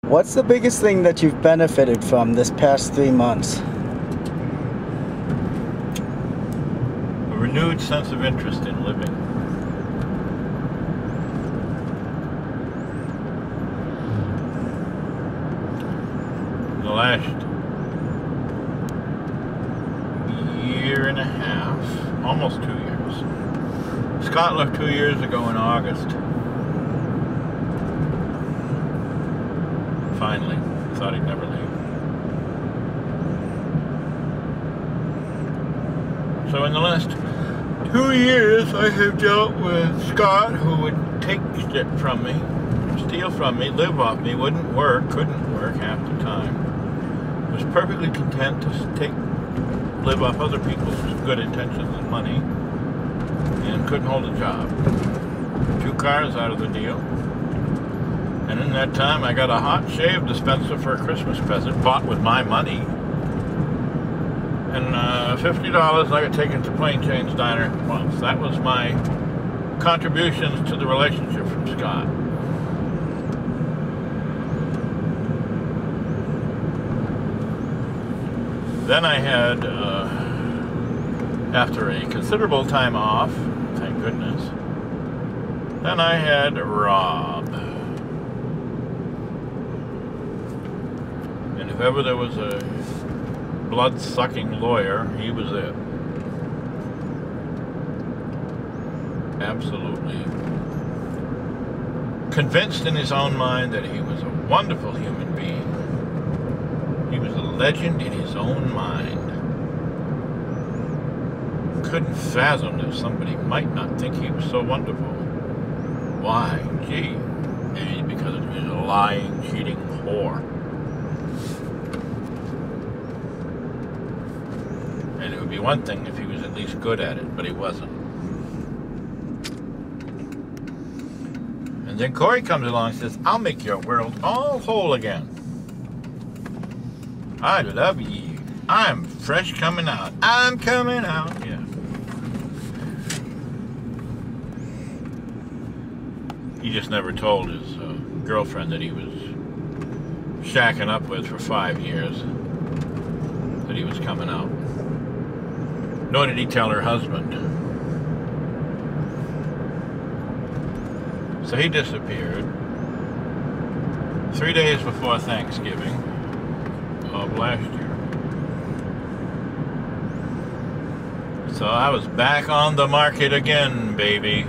What's the biggest thing that you've benefited from this past 3 months? A renewed sense of interest in living. The last year and a half, almost 2 years. Scott left 2 years ago in August. Finally, thought he'd never leave. So in the last 2 years, I have dealt with Scott, who would take shit from me, steal from me, live off me, wouldn't work, couldn't work half the time. Was perfectly content to live off other people's good intentions and money, and couldn't hold a job. 2 cars out of the deal. And in that time, I got a hot shave dispenser for a Christmas present, bought with my money. And $50 I got taken to Plain Jane's Diner once. That was my contributions to the relationship from Scott. Then I had, after a considerable time off, thank goodness, then I had Rob. And if ever there was a blood-sucking lawyer, he was it. Absolutely convinced in his own mind that he was a wonderful human being. He was a legend in his own mind. Couldn't fathom that somebody might not think he was so wonderful. Why? Gee, maybe because he was a lying, cheating whore. And it would be one thing if he was at least good at it, but he wasn't. And then Corey comes along and says, I'll make your world all whole again. I love you. I'm fresh coming out. I'm coming out. Yeah. He just never told his girlfriend that he was shacking up with for 5 years that he was coming out. Nor did he tell her husband. So he disappeared 3 days before Thanksgiving of last year. So I was back on the market again, baby.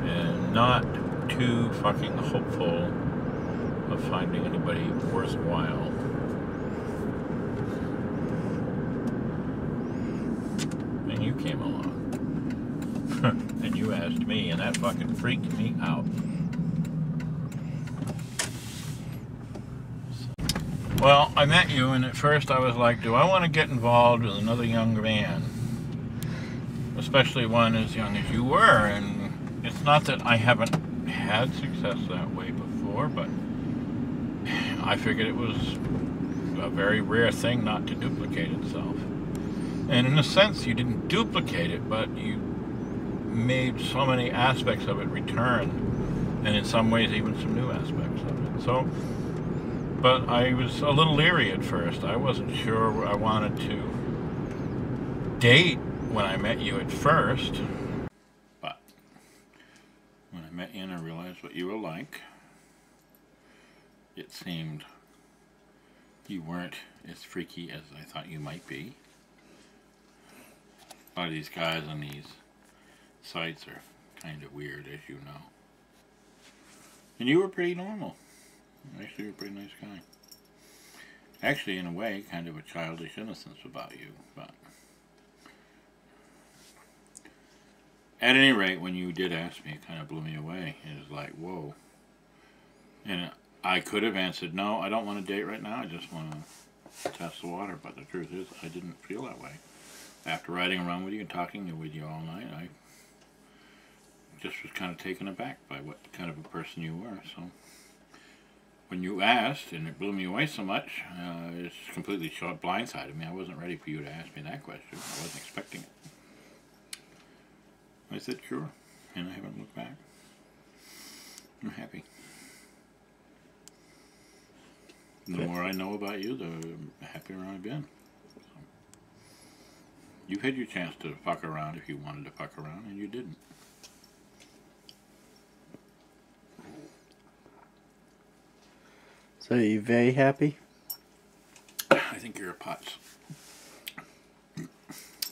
And not too fucking hopeful of finding anybody worthwhile. And you came along. And you asked me, and that fucking freaked me out. Well, I met you, and at first I was like, do I want to get involved with another young man? Especially one as young as you were. And it's not that I haven't had success that way before, but I figured it was a very rare thing not to duplicate itself. And in a sense, you didn't duplicate it, but you made so many aspects of it return, and in some ways even some new aspects of it. So, but I was a little leery at first. I wasn't sure I wanted to date when I met you at first, but when I met you and I realized what you were like, it seemed you weren't as freaky as I thought you might be. A lot of these guys on these sites are kind of weird, as you know. And you were pretty normal. Actually, you're a pretty nice guy. Actually, in a way, kind of a childish innocence about you, but at any rate, when you did ask me, it kind of blew me away. It was like, whoa. And I could have answered, no, I don't want to date right now. I just want to test the water. But the truth is, I didn't feel that way. After riding around with you and talking with you all night, I just was kind of taken aback by what kind of a person you were. So when you asked, and it blew me away so much, it's completely blindsided me. I wasn't ready for you to ask me that question. I wasn't expecting it. I said, sure, and I haven't looked back. I'm happy. The more I know about you, the happier I've been. So, you've had your chance to fuck around if you wanted to fuck around, and you didn't. So you're very happy? I think you're a putz.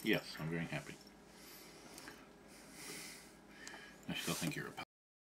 Yes, I'm very happy. I still think you're a putz.